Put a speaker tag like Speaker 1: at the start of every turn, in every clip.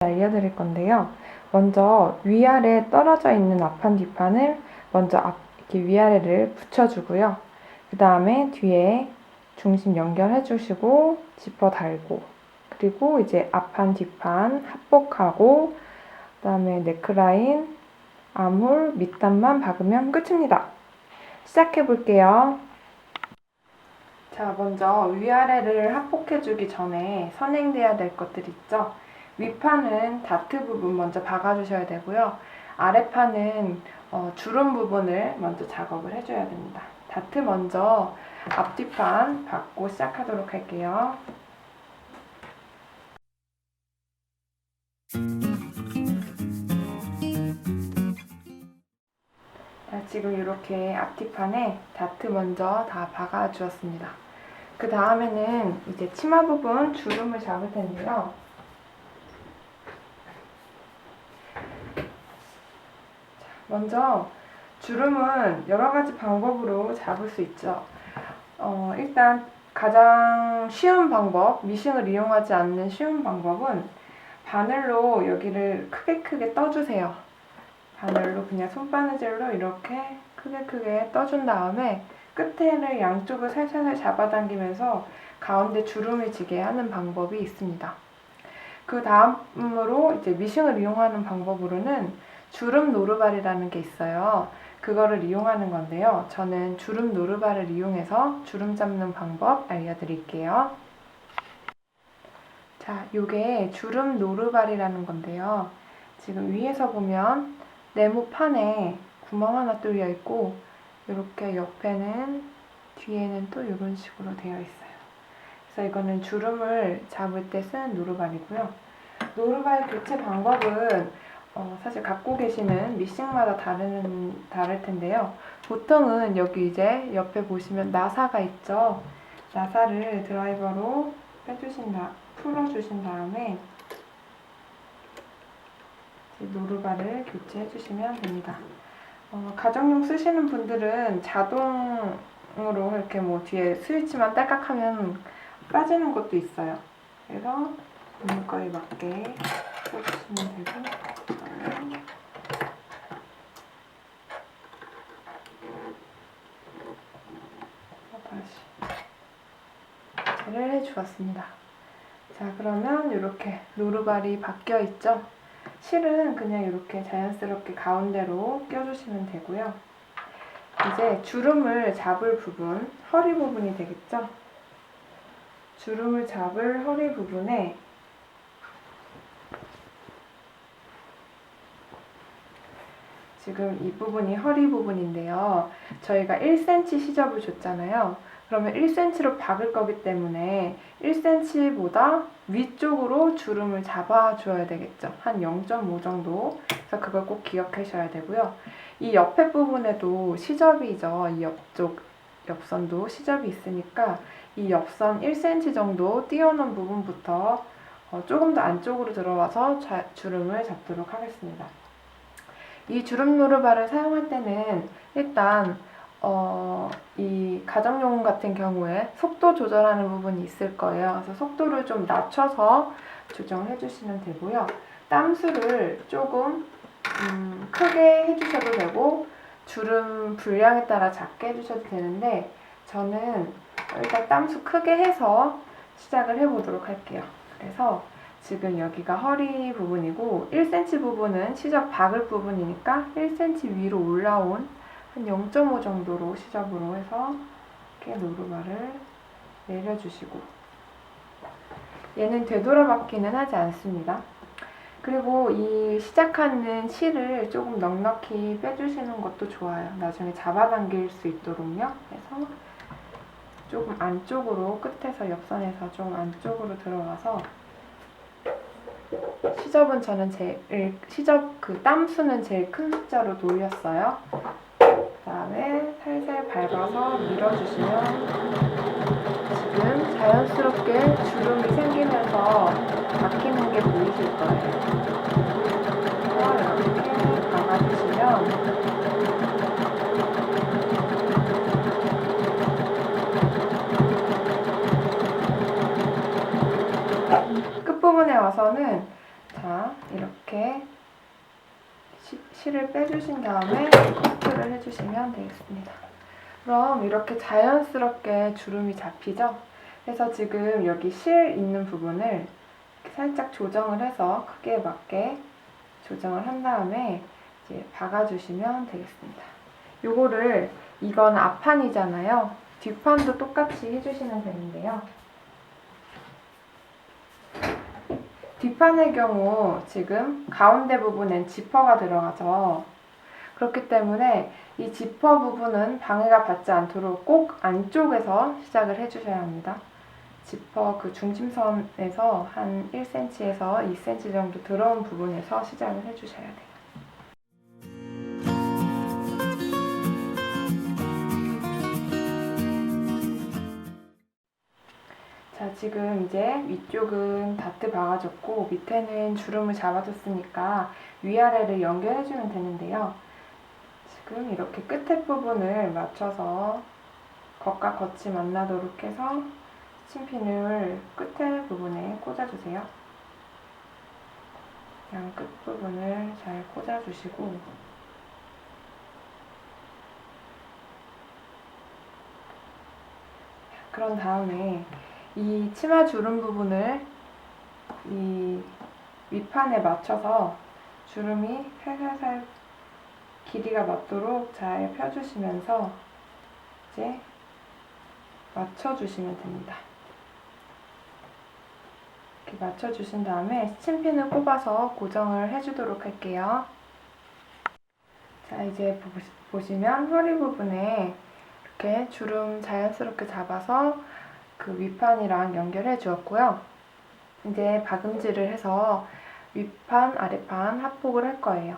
Speaker 1: 알려드릴 건데요. 먼저 위아래 떨어져 있는 앞판 뒷판을 먼저 이렇게 위아래를 붙여주고요. 그 다음에 뒤에 중심 연결해 주시고 지퍼 달고, 그리고 이제 앞판 뒷판 합복하고, 그 다음에 네크라인, 암홀, 밑단만 박으면 끝입니다. 시작해 볼게요. 자, 먼저 위아래를 합복해 주기 전에 선행돼야 될 것들 있죠. 윗판은 다트 부분 먼저 박아주셔야 되고요. 아래판은 주름 부분을 먼저 작업을 해줘야 됩니다. 다트 먼저 앞뒤판 박고 시작하도록 할게요. 자, 지금 이렇게 앞뒤판에 다트 먼저 다 박아주었습니다. 그 다음에는 이제 치마 부분 주름을 잡을 텐데요. 먼저 주름은 여러 가지 방법으로 잡을 수 있죠. 일단 가장 쉬운 방법, 미싱을 이용하지 않는 쉬운 방법은 바늘로 여기를 크게 떠주세요. 바늘로 그냥 손바느질로 이렇게 크게 떠준 다음에 끝에를 양쪽을 살살 잡아당기면서 가운데 주름을 지게 하는 방법이 있습니다. 그 다음으로 이제 미싱을 이용하는 방법으로는 주름 노루발이라는 게 있어요. 그거를 이용하는 건데요. 저는 주름 노루발을 이용해서 주름 잡는 방법 알려드릴게요. 자, 요게 주름 노루발이라는 건데요. 지금 위에서 보면 네모판에 구멍 하나 뚫려 있고, 이렇게 옆에는 뒤에는 또 이런 식으로 되어 있어요. 그래서 이거는 주름을 잡을 때 쓰는 노루발이고요. 노루발 교체 방법은 사실 갖고 계시는 미싱마다 다를 텐데요. 보통은 여기 이제 옆에 보시면 나사가 있죠. 나사를 드라이버로 풀어주신 다음에 노루발을 교체해 주시면 됩니다. 가정용 쓰시는 분들은 자동으로 이렇게 뭐 뒤에 스위치만 딸깍하면 빠지는 것도 있어요. 그래서 물거에 맞게 써주시면 되고, 다시 교체를 해주었습니다. 자, 그러면 이렇게 노루발이 바뀌어 있죠? 실은 그냥 이렇게 자연스럽게 가운데로 껴주시면 되고요. 이제 주름을 잡을 부분, 허리 부분이 되겠죠? 주름을 잡을 허리 부분에 지금 이 부분이 허리 부분인데요. 저희가 1cm 시접을 줬잖아요. 그러면 1cm로 박을 거기 때문에 1cm보다 위쪽으로 주름을 잡아줘야 되겠죠. 한 0.5 정도. 그래서 그걸 꼭 기억하셔야 되고요. 이 옆에 부분에도 시접이죠. 이 옆선도 시접이 있으니까 이 옆선 1cm 정도 띄워놓은 부분부터 조금 더 안쪽으로 들어와서 주름을 잡도록 하겠습니다. 이 주름 노루발을 사용할 때는 일단 이 가정용 같은 경우에 속도 조절하는 부분이 있을 거예요. 그래서 속도를 좀 낮춰서 조정해 주시면 되고요. 땀수를 조금 크게 해주셔도 되고, 주름 분량에 따라 작게 해주셔도 되는데, 저는 일단 땀수 크게 해서 시작을 해보도록 할게요. 그래서 지금 여기가 허리 부분이고 1cm 부분은 시접 박을 부분이니까 1cm 위로 올라온 한 0.5 정도로 시접으로 해서 이렇게 노루발을 내려주시고, 얘는 되돌아박기는 하지 않습니다. 그리고 이 시작하는 실을 조금 넉넉히 빼주시는 것도 좋아요. 나중에 잡아당길 수 있도록요. 그래서 조금 안쪽으로, 끝에서 옆선에서 좀 안쪽으로 들어가서 시접은 저는 시접 그 땀수는 제일 큰 숫자로 돌렸어요. 그 다음에 살살 밟아서 밀어주시면 지금 자연스럽게 주름이 생기면서 바뀌는 게 보이실 거예요. 이렇게 박아주시면 끝부분에 와서는, 자, 이렇게 실을 빼주신 다음에 커트를 해주시면 되겠습니다. 그럼 이렇게 자연스럽게 주름이 잡히죠? 그래서 지금 여기 실 있는 부분을 살짝 조정을 해서 크기에 맞게 조정을 한 다음에 이제 박아주시면 되겠습니다. 요거를, 이건 앞판이잖아요. 뒷판도 똑같이 해주시면 되는데요. 뒷판의 경우 지금 가운데 부분엔 지퍼가 들어가죠. 그렇기 때문에 이 지퍼 부분은 방해가 받지 않도록 꼭 안쪽에서 시작을 해주셔야 합니다. 지퍼 그 중심선에서 한 1cm에서 2cm 정도 들어온 부분에서 시작을 해주셔야 돼요. 자, 지금 이제 위쪽은 다트 박아줬고 밑에는 주름을 잡아줬으니까 위아래를 연결해주면 되는데요. 지금 이렇게 끝에 부분을 맞춰서 겉과 겉이 만나도록 해서 스친핀을 끝에 부분에 꽂아주세요. 양 끝 부분을 잘 꽂아주시고, 그런 다음에 이 치마 주름 부분을 이 윗판에 맞춰서 주름이 살살살 길이가 맞도록 잘 펴주시면서 이제 맞춰주시면 됩니다. 이렇게 맞춰주신 다음에 스친핀을 꼽아서 고정을 해주도록 할게요. 자, 이제 보시면 허리 부분에 이렇게 주름 자연스럽게 잡아서 그 윗판이랑 연결해 주었고요. 이제 박음질을 해서 윗판, 아랫판 합복을 할 거예요.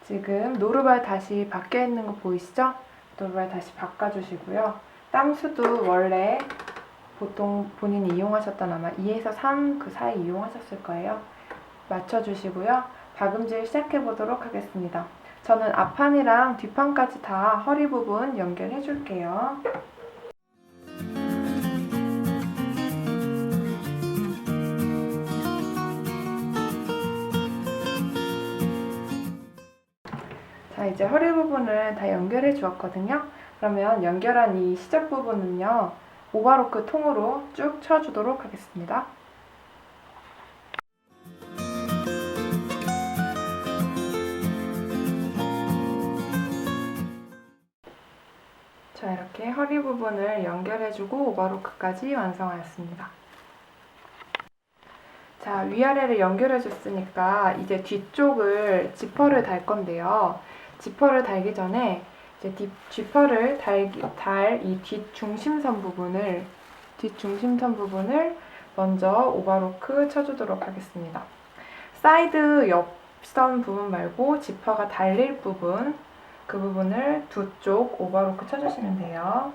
Speaker 1: 지금 노루발 다시 박혀 있는 거 보이시죠? 노루발 다시 바꿔주시고요. 땀수도 원래 보통 본인이 이용하셨던 아마 2에서 3 그 사이 이용하셨을 거예요. 맞춰주시고요. 박음질 시작해 보도록 하겠습니다. 저는 앞판이랑 뒷판까지 다 허리 부분 연결해 줄게요. 자, 이제 허리 부분을 다 연결해 주었거든요. 그러면 연결한 이 시작 부분은요, 오바로크 통으로 쭉 쳐주도록 하겠습니다. 자, 이렇게 허리 부분을 연결해주고 오버로크까지 완성하였습니다. 자, 위아래를 연결해줬으니까 이제 뒤쪽을 지퍼를 달 건데요. 지퍼를 달기 전에 이제 지퍼를 달 이 뒷중심선 부분을 먼저 오버로크 쳐주도록 하겠습니다. 사이드 옆선 부분 말고 지퍼가 달릴 부분, 그 부분을 두 쪽 오버로크 쳐주시면 돼요.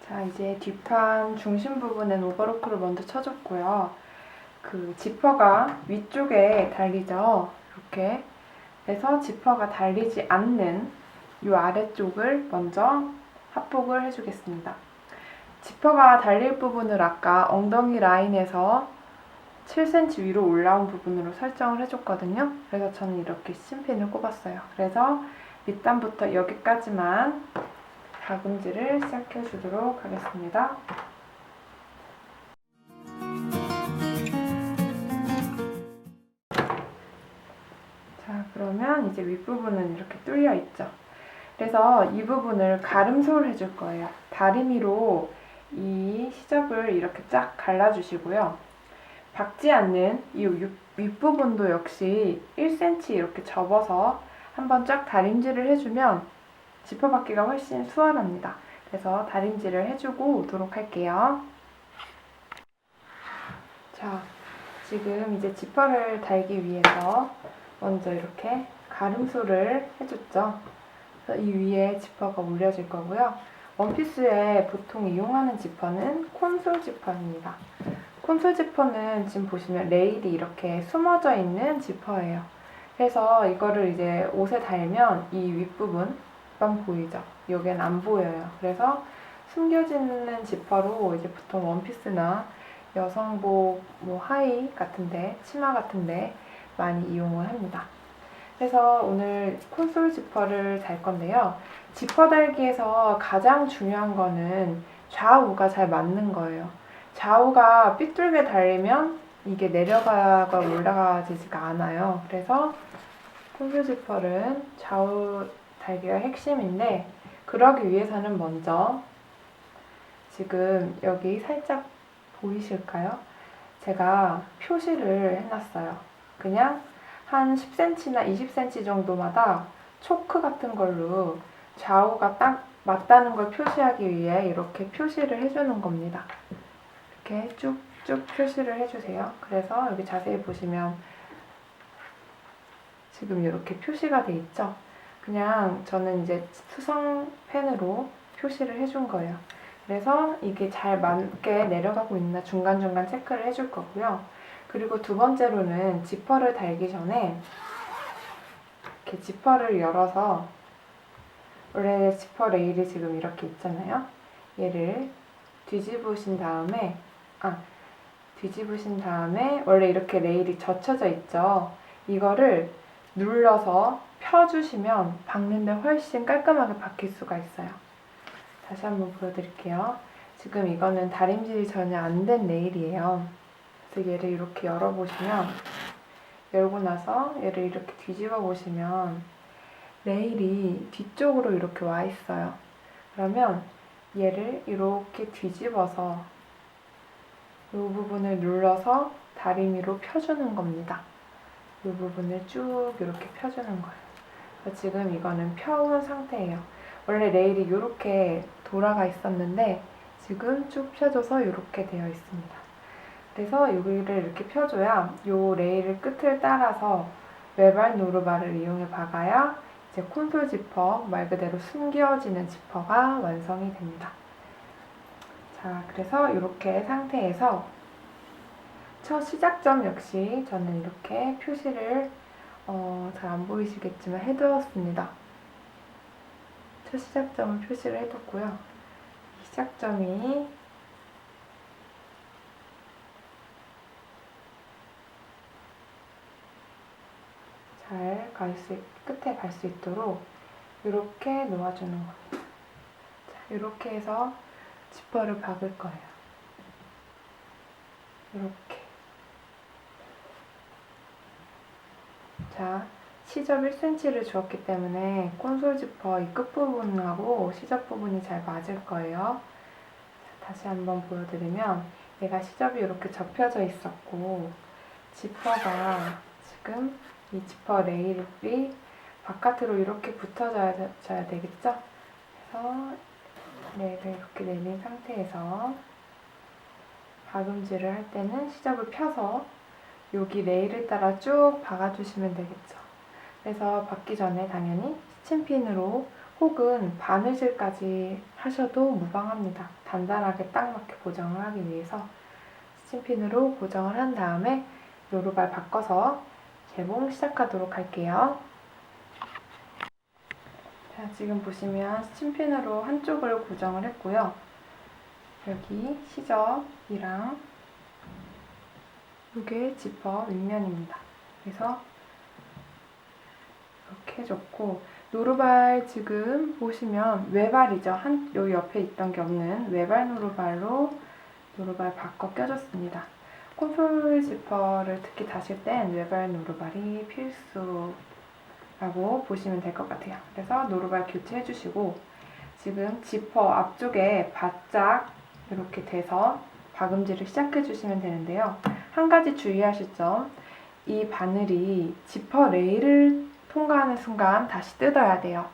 Speaker 1: 자, 이제 뒷판 중심 부분엔 오버로크를 먼저 쳐줬고요. 그 지퍼가 위쪽에 달리죠. 이렇게. 그래서 지퍼가 달리지 않는 이 아래쪽을 먼저 합복을 해주겠습니다. 지퍼가 달릴 부분을 아까 엉덩이 라인에서 7cm 위로 올라온 부분으로 설정을 해줬거든요. 그래서 저는 이렇게 스친핀을 꼽았어요. 그래서 밑단부터 여기까지만 박음질을 시작해 주도록 하겠습니다. 자, 그러면 이제 윗부분은 이렇게 뚫려 있죠. 그래서 이 부분을 가름소를 해줄 거예요. 다리미로 이 시접을 이렇게 쫙 갈라주시고요. 박지 않는 이 윗부분도 역시 1cm 이렇게 접어서 한번 쫙 다림질을 해주면 지퍼 받기가 훨씬 수월합니다. 그래서 다림질을 해주고 오도록 할게요. 자, 지금 이제 지퍼를 달기 위해서 먼저 이렇게 가름소를 해줬죠. 그래서 이 위에 지퍼가 올려질 거고요. 원피스에 보통 이용하는 지퍼는 콘솔 지퍼입니다. 콘솔 지퍼는 지금 보시면 레일이 이렇게 숨어져 있는 지퍼예요. 그래서 이거를 이제 옷에 달면 이 윗부분만 보이죠. 여기는 안 보여요. 그래서 숨겨지는 지퍼로 이제 보통 원피스나 여성복 뭐 하의 같은데, 치마 같은데 많이 이용을 합니다. 그래서 오늘 콘솔 지퍼를 달 건데요. 지퍼 달기에서 가장 중요한 거는 좌우가 잘 맞는 거예요. 좌우가 삐뚤게 달리면 이게 내려가고 올라가지가 않아요. 그래서 콘솔 지퍼는 좌우 달기가 핵심인데, 그러기 위해서는 먼저 지금 여기 살짝 보이실까요? 제가 표시를 해놨어요. 그냥 한 10cm나 20cm 정도마다 초크 같은 걸로 좌우가 딱 맞다는 걸 표시하기 위해 이렇게 표시를 해주는 겁니다. 이렇게 쭉쭉 표시를 해주세요. 그래서 여기 자세히 보시면 지금 이렇게 표시가 돼 있죠? 그냥 저는 이제 수성 펜으로 표시를 해준 거예요. 그래서 이게 잘 맞게 내려가고 있나 중간중간 체크를 해줄 거고요. 그리고 두 번째로는 지퍼를 달기 전에 이렇게 지퍼를 열어서, 원래 지퍼 레일이 지금 이렇게 있잖아요. 얘를 뒤집으신 다음에 원래 이렇게 레일이 젖혀져 있죠. 이거를 눌러서 펴주시면 박는데 훨씬 깔끔하게 박힐 수가 있어요. 다시 한번 보여드릴게요. 지금 이거는 다림질이 전혀 안 된 레일이에요. 그래서 얘를 이렇게 열어보시면, 열고 나서 얘를 이렇게 뒤집어 보시면 레일이 뒤쪽으로 이렇게 와 있어요. 그러면 얘를 이렇게 뒤집어서 이 부분을 눌러서 다리미로 펴주는 겁니다. 이 부분을 쭉 이렇게 펴주는 거예요. 지금 이거는 펴온 상태예요. 원래 레일이 이렇게 돌아가 있었는데 지금 쭉 펴져서 이렇게 되어 있습니다. 그래서 여기를 이렇게 펴줘야 이 레일 끝을 따라서 외발 노루발을 이용해 박아야 이제 콘솔 지퍼, 말 그대로 숨겨지는 지퍼가 완성이 됩니다. 자, 그래서 이렇게 상태에서 첫 시작점 역시 저는 이렇게 표시를 잘 안 보이시겠지만 해두었습니다. 첫 시작점은 표시를 해뒀고요. 이 시작점이 잘 끝에 갈 수 있도록 이렇게 놓아주는 겁니다. 자, 이렇게 해서 지퍼를 박을 거예요. 이렇게. 자, 시접 1cm를 주었기 때문에 콘솔 지퍼 이 끝부분하고 시접 부분이 잘 맞을 거예요. 자, 다시 한번 보여드리면 얘가 시접이 이렇게 접혀져 있었고, 지퍼가 지금 이 지퍼 레일이 바깥으로 이렇게 붙어져야 되겠죠? 그래서 레일을 이렇게 내린 상태에서 박음질을 할 때는 시접을 펴서 여기 레일을 따라 쭉 박아주시면 되겠죠. 그래서 박기 전에 당연히 스친핀으로 혹은 바느질까지 하셔도 무방합니다. 단단하게 딱 맞게 고정을 하기 위해서 스친핀으로 고정을 한 다음에 노루발 바꿔서 개봉 시작하도록 할게요. 자, 지금 보시면 스친핀으로 한쪽을 고정을 했고요. 여기 시접이랑 이게 지퍼 윗면입니다. 그래서 이렇게 해줬고, 노루발 지금 보시면 외발이죠. 여기 옆에 있던 게 없는 외발 노루발로 노루발 바꿔 껴줬습니다. 콘솔 지퍼를 특히 다실 땐 외발 노루발이 필수라고 보시면 될 것 같아요. 그래서 노루발 교체해 주시고, 지금 지퍼 앞쪽에 바짝 이렇게 돼서 박음질을 시작해 주시면 되는데요. 한 가지 주의하실 점, 이 바늘이 지퍼 레일을 통과하는 순간 다시 뜯어야 돼요.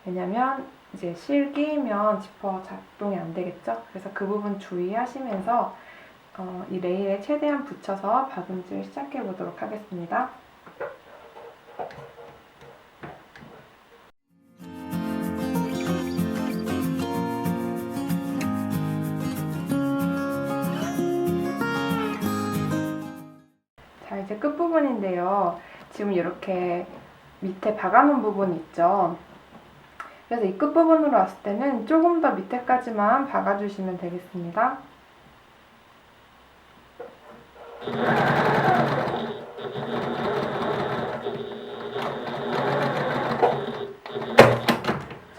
Speaker 1: 왜냐면 이제 실 끼면 지퍼 작동이 안 되겠죠? 그래서 그 부분 주의하시면서 이 레일에 최대한 붙여서 박음질 시작해 보도록 하겠습니다. 자, 이제 끝부분인데요. 지금 이렇게 밑에 박아놓은 부분이 있죠. 그래서 이 끝부분으로 왔을 때는 조금 더 밑에까지만 박아주시면 되겠습니다.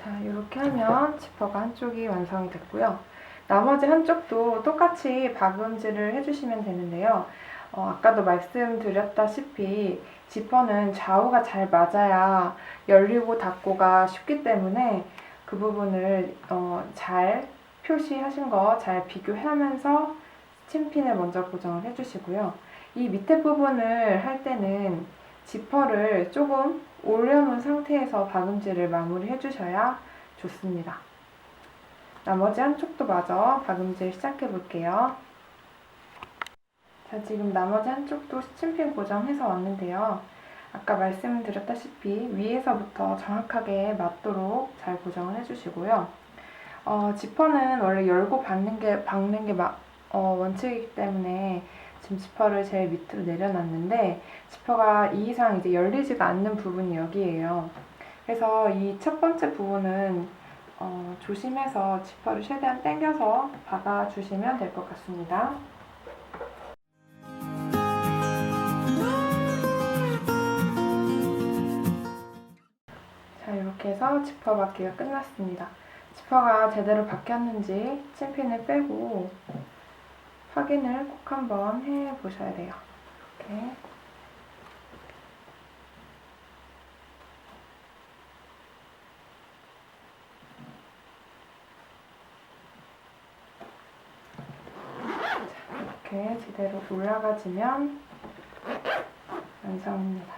Speaker 1: 자, 이렇게 하면 지퍼가 한쪽이 완성이 됐고요. 나머지 한쪽도 똑같이 박음질을 해주시면 되는데요. 아까도 말씀드렸다시피 지퍼는 좌우가 잘 맞아야 열리고 닫고가 쉽기 때문에 그 부분을 잘 표시하신 거 잘 비교하면서 스팀핀을 먼저 고정을 해주시고요. 이 밑에 부분을 할 때는 지퍼를 조금 올려놓은 상태에서 박음질을 마무리 해주셔야 좋습니다. 나머지 한쪽도 마저 박음질 시작해 볼게요. 자, 지금 나머지 한쪽도 스팀핀 고정해서 왔는데요. 아까 말씀드렸다시피 위에서부터 정확하게 맞도록 잘 고정을 해주시고요. 지퍼는 원래 열고 박는 게 원칙이기 때문에 지금 지퍼를 제일 밑으로 내려놨는데 지퍼가 이 이상 이제 열리지가 않는 부분이 여기예요. 그래서 이 첫 번째 부분은 조심해서 지퍼를 최대한 당겨서 박아주시면 될 것 같습니다. 자, 이렇게 해서 지퍼 박기가 끝났습니다. 지퍼가 제대로 박혔는지 스팀핀을 빼고 확인을 꼭 한번 해 보셔야 돼요. 이렇게. 자, 이렇게 제대로 올라가지면 완성입니다.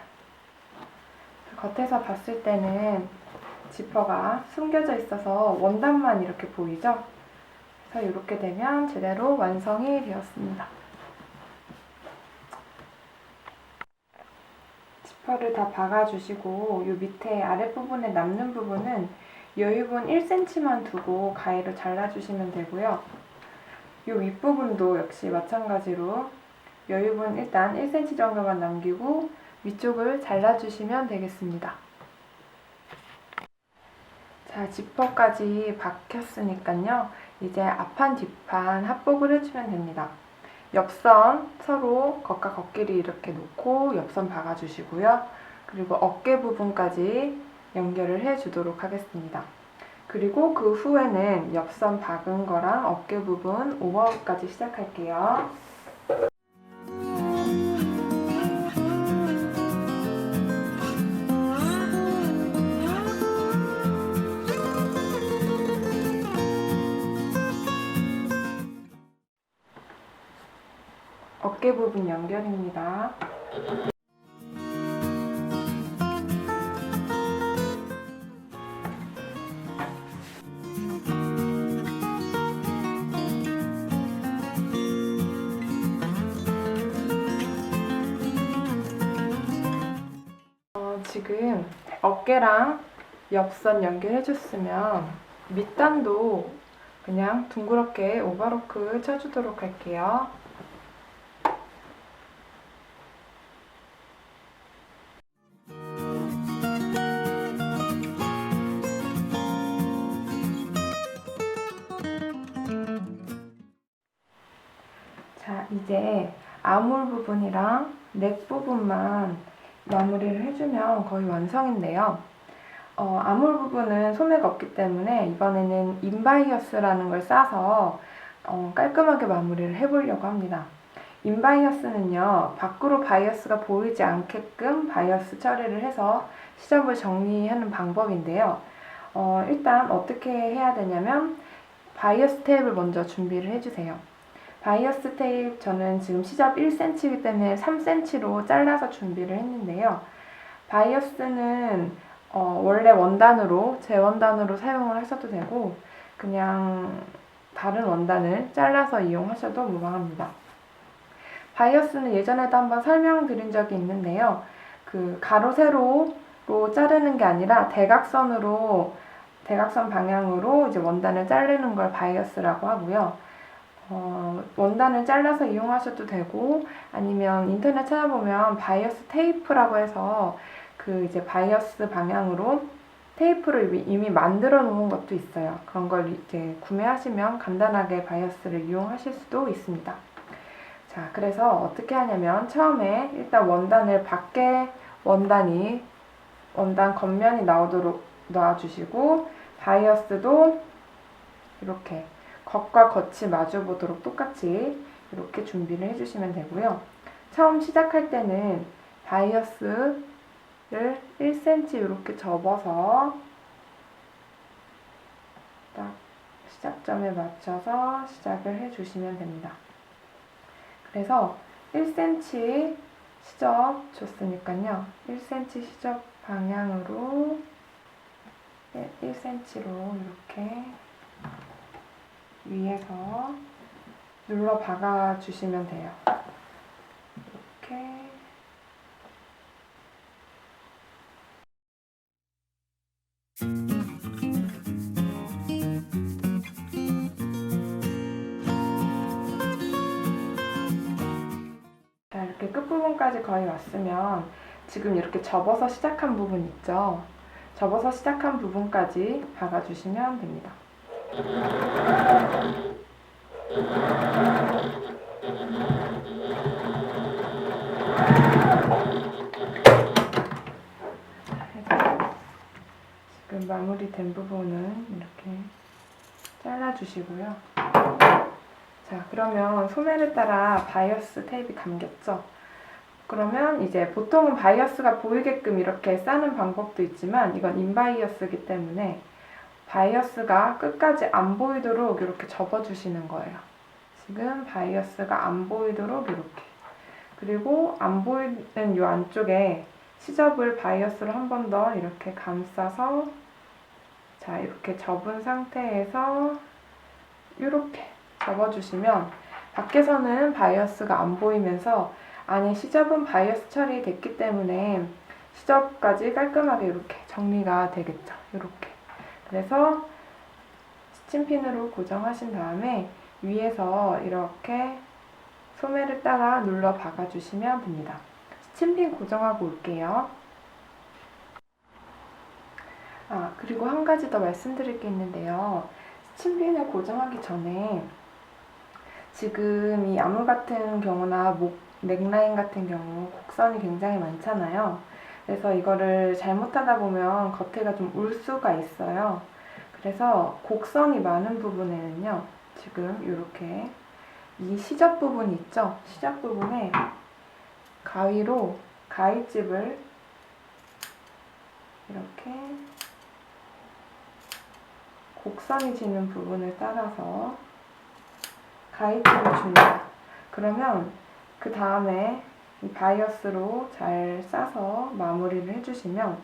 Speaker 1: 겉에서 봤을 때는 지퍼가 숨겨져 있어서 원단만 이렇게 보이죠? 그래서 이렇게 되면 제대로 완성이 되었습니다. 지퍼를 다 박아주시고 이 밑에 아랫부분에 남는 부분은 여유분 1cm만 두고 가위로 잘라주시면 되고요. 이 윗부분도 역시 마찬가지로 여유분 일단 1cm 정도만 남기고 위쪽을 잘라주시면 되겠습니다. 자, 지퍼까지 박혔으니까요. 이제 앞판 뒷판 합복을 해주면 됩니다. 옆선 서로 겉과 겉길이 이렇게 놓고 옆선 박아주시고요. 그리고 어깨 부분까지 연결을 해주도록 하겠습니다. 그리고 그 후에는 옆선 박은 거랑 어깨 부분 오버업까지 시작할게요. 어깨 부분 연결입니다. 지금 어깨랑 옆선 연결해줬으면 밑단도 그냥 둥그렇게 오버로크 쳐주도록 할게요. 자, 이제 아몰 부분이랑 넥 부분만 마무리를 해주면 거의 완성인데요. 아몰 부분은 소매가 없기 때문에 이번에는 인바이어스라는 걸 싸서 깔끔하게 마무리를 해보려고 합니다. 인바이어스는요, 밖으로 바이어스가 보이지 않게끔 바이어스 처리를 해서 시접을 정리하는 방법인데요. 일단 어떻게 해야 되냐면 바이어스 테이프를 먼저 준비를 해주세요. 바이어스 테이프 저는 지금 시접 1cm이기 때문에 3cm로 잘라서 준비를 했는데요. 바이어스는 원래 원단으로, 제 원단으로 사용을 하셔도 되고 그냥 다른 원단을 잘라서 이용하셔도 무방합니다. 바이어스는 예전에도 한번 설명드린 적이 있는데요. 그 가로 세로로 자르는 게 아니라 대각선 방향으로 이제 원단을 자르는 걸 바이어스라고 하고요. 원단을 잘라서 이용하셔도 되고 아니면 인터넷 찾아보면 바이어스 테이프라고 해서 그 이제 바이어스 방향으로 테이프를 이미 만들어 놓은 것도 있어요. 그런 걸 이제 구매하시면 간단하게 바이어스를 이용하실 수도 있습니다. 자, 그래서 어떻게 하냐면 처음에 일단 원단을 밖에 원단 겉면이 나오도록 놔주시고, 바이어스도 이렇게 겉과 겉이 마주 보도록 똑같이 이렇게 준비를 해주시면 되고요. 처음 시작할 때는 바이어스를 1cm 이렇게 접어서 딱 시작점에 맞춰서 시작을 해주시면 됩니다. 그래서 1cm 시접 줬으니까요. 1cm 시접 방향으로 1cm로 이렇게 위에서 눌러 박아 주시면 돼요. 이렇게. 자, 이렇게 끝부분까지 거의 왔으면 지금 이렇게 접어서 시작한 부분 있죠? 접어서 시작한 부분까지 박아주시면 됩니다. 지금 마무리된 부분은 이렇게 잘라주시고요. 자, 그러면 소매를 따라 바이어스 테이프 감겼죠? 그러면 이제 보통은 바이어스가 보이게끔 이렇게 싸는 방법도 있지만 이건 인바이어스이기 때문에 바이어스가 끝까지 안 보이도록 이렇게 접어주시는 거예요. 지금 바이어스가 안 보이도록 이렇게. 그리고 안 보이는 이 안쪽에 시접을 바이어스로 한 번 더 이렇게 감싸서, 자, 이렇게 접은 상태에서 이렇게 접어주시면 밖에서는 바이어스가 안 보이면서 안에 시접은 바이어스 처리됐기 때문에 시접까지 깔끔하게 이렇게 정리가 되겠죠. 이렇게. 그래서 스친핀으로 고정하신 다음에 위에서 이렇게 소매를 따라 눌러 박아주시면 됩니다. 스친핀 고정하고 올게요. 그리고 한 가지 더 말씀드릴 게 있는데요. 스친핀을 고정하기 전에 지금 이 아물 같은 경우나 넥라인 같은 경우 곡선이 굉장히 많잖아요. 그래서 이거를 잘못하다 보면 겉에가 좀 울 수가 있어요. 그래서 곡선이 많은 부분에는요, 지금 이렇게 이 시접 부분 있죠? 시접 부분에 가위로 가위집을 이렇게 곡선이 지는 부분을 따라서 가위집을 줍니다. 그러면 그 다음에 이 바이어스로 잘 싸서 마무리를 해주시면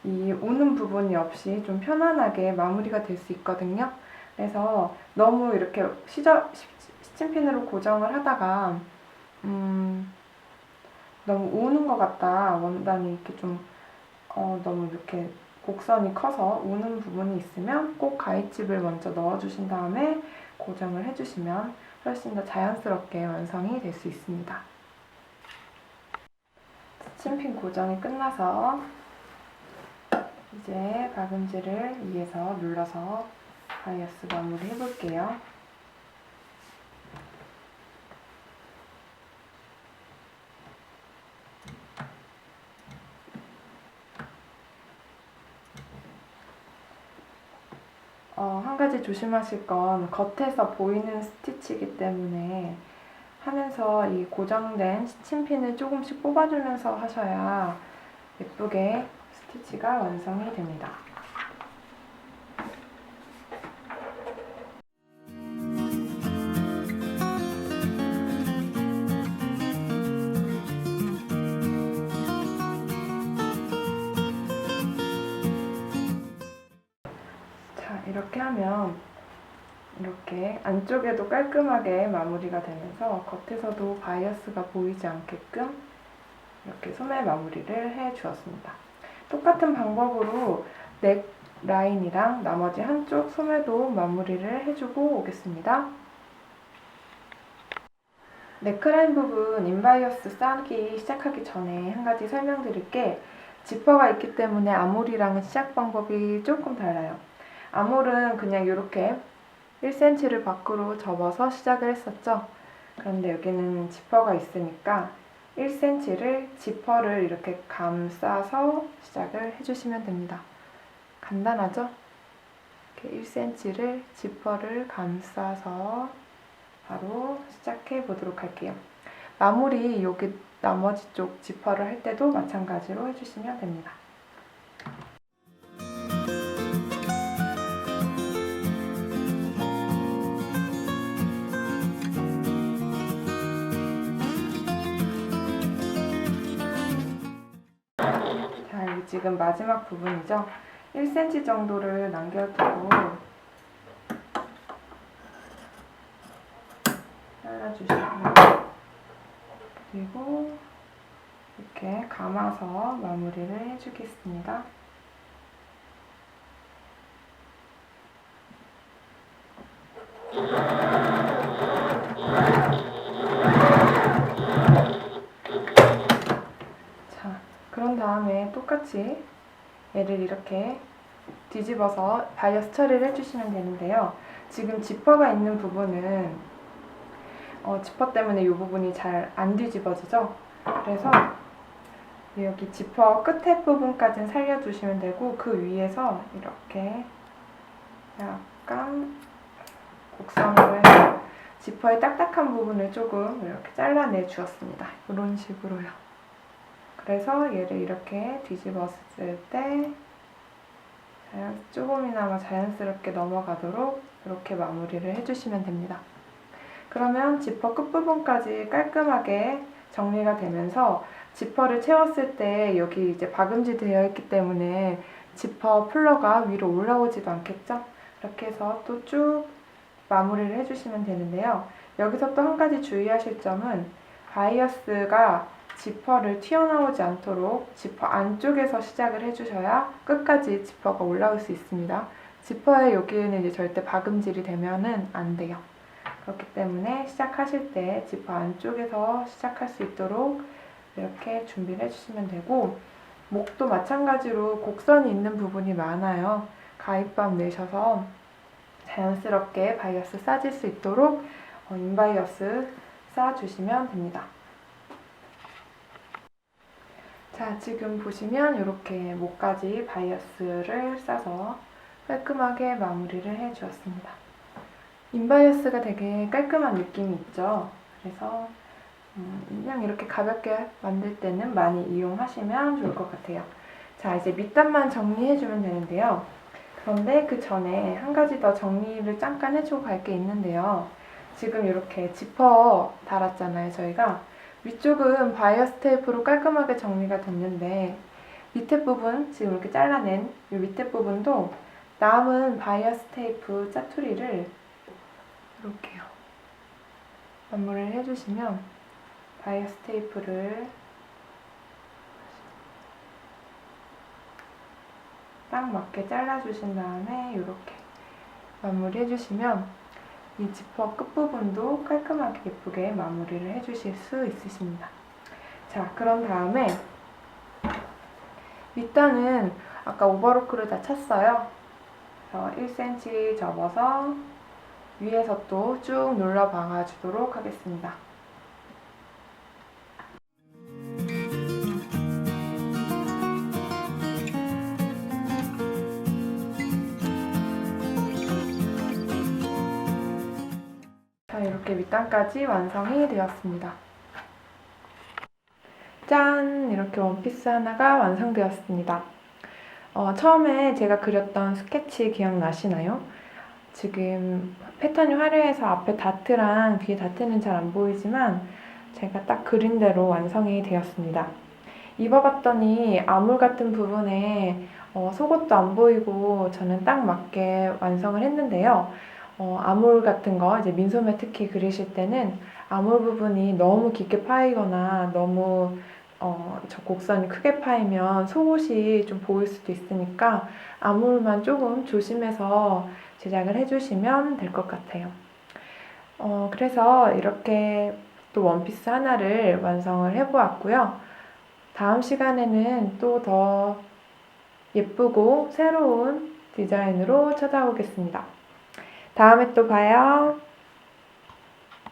Speaker 1: 이 우는 부분이 없이 좀 편안하게 마무리가 될 수 있거든요. 그래서 너무 이렇게 스친핀으로 고정을 하다가 너무 우는 것 같다, 원단이 이렇게 좀 너무 이렇게 곡선이 커서 우는 부분이 있으면 꼭 가위집을 먼저 넣어주신 다음에 고정을 해주시면 훨씬 더 자연스럽게 완성이 될 수 있습니다. 스친핀 고정이 끝나서 이제 박음질을 위에서 눌러서 바이어스 마무리 해볼게요. 한 가지 조심하실 건 겉에서 보이는 스티치이기 때문에 하면서 이 고정된 스친핀을 조금씩 뽑아주면서 하셔야 예쁘게 스티치가 완성이 됩니다. 자, 이렇게 하면 이렇게 안쪽에도 깔끔하게 마무리가 되면서 겉에서도 바이어스가 보이지 않게끔 이렇게 소매 마무리를 해 주었습니다. 똑같은 방법으로 넥 라인이랑 나머지 한쪽 소매도 마무리를 해주고 오겠습니다. 넥라인 부분 인바이어스 쌓기 시작하기 전에 한 가지 설명드릴 게, 지퍼가 있기 때문에 아몰이랑은 시작 방법이 조금 달라요. 아몰은 그냥 이렇게 1cm를 밖으로 접어서 시작을 했었죠. 그런데 여기는 지퍼가 있으니까 1cm를 지퍼를 이렇게 감싸서 시작을 해주시면 됩니다. 간단하죠? 이렇게 1cm를 지퍼를 감싸서 바로 시작해 보도록 할게요. 마무리 여기 나머지 쪽 지퍼를 할 때도 마찬가지로 해주시면 됩니다. 자, 여기 지금 마지막 부분이죠. 1cm 정도를 남겨두고 잘라주시고요. 그리고 이렇게 감아서 마무리를 해주겠습니다. 자, 그런 다음에 똑같이 얘를 이렇게 뒤집어서 바이어스 처리를 해주시면 되는데요. 지금 지퍼가 있는 부분은 지퍼 때문에 이 부분이 잘 안 뒤집어지죠. 그래서 여기 지퍼 끝에 부분까지는 살려두시면 되고 그 위에서 이렇게 약간 곡선으로 해서 지퍼의 딱딱한 부분을 조금 이렇게 잘라내 주었습니다. 이런 식으로요. 그래서 얘를 이렇게 뒤집었을 때 조금이나마 자연스럽게 넘어가도록 이렇게 마무리를 해주시면 됩니다. 그러면 지퍼 끝부분까지 깔끔하게 정리가 되면서 지퍼를 채웠을 때 여기 이제 박음질 되어 있기 때문에 지퍼 플러가 위로 올라오지도 않겠죠? 이렇게 해서 또 쭉 마무리를 해주시면 되는데요. 여기서 또 한 가지 주의하실 점은 바이어스가 지퍼를 튀어나오지 않도록 지퍼 안쪽에서 시작을 해주셔야 끝까지 지퍼가 올라올 수 있습니다. 지퍼의 여기에는 이제 절대 박음질이 되면은 안 돼요. 그렇기 때문에 시작하실 때 지퍼 안쪽에서 시작할 수 있도록 이렇게 준비를 해주시면 되고, 목도 마찬가지로 곡선이 있는 부분이 많아요. 가입밤 내셔서 자연스럽게 바이어스 싸질 수 있도록 인바이어스 싸주시면 됩니다. 자, 지금 보시면 이렇게 목까지 바이어스를 싸서 깔끔하게 마무리를 해주었습니다. 인바이어스가 되게 깔끔한 느낌이 있죠. 그래서 그냥 이렇게 가볍게 만들 때는 많이 이용하시면 좋을 것 같아요. 자, 이제 밑단만 정리해주면 되는데요. 그런데 그 전에 한 가지 더 정리를 잠깐 해주고 갈 게 있는데요. 지금 이렇게 지퍼 달았잖아요, 저희가. 위쪽은 바이어스 테이프로 깔끔하게 정리가 됐는데 밑에 부분, 지금 이렇게 잘라낸 이 밑에 부분도 남은 바이어스 테이프 짜투리를 이렇게요. 마무리를 해주시면 바이어스 테이프를 딱 맞게 잘라주신 다음에 이렇게 마무리 해주시면 이 지퍼 끝부분도 깔끔하게 예쁘게 마무리를 해주실 수 있으십니다. 자, 그런 다음에 밑단은 아까 오버로크를 다 쳤어요. 그래서 1cm 접어서 위에서 또 쭉 눌러 박아주도록 하겠습니다. 자, 이렇게 밑단까지 완성이 되었습니다. 짠! 이렇게 원피스 하나가 완성되었습니다. 처음에 제가 그렸던 스케치 기억나시나요? 지금 패턴이 화려해서 앞에 다트랑 뒤에 다트는 잘 안 보이지만 제가 딱 그린 대로 완성이 되었습니다. 입어봤더니 아몰 같은 부분에 속옷도 안 보이고 저는 딱 맞게 완성을 했는데요. 아몰 같은 거 이제 민소매 특히 그리실 때는 아몰 부분이 너무 깊게 파이거나 너무 저 곡선이 크게 파이면 속옷이 좀 보일 수도 있으니까 아몰만 조금 조심해서 제작을 해주시면 될 것 같아요. 그래서 이렇게 또 원피스 하나를 완성을 해보았고요. 다음 시간에는 또 더 예쁘고 새로운 디자인으로 찾아오겠습니다. 다음에 또 봐요.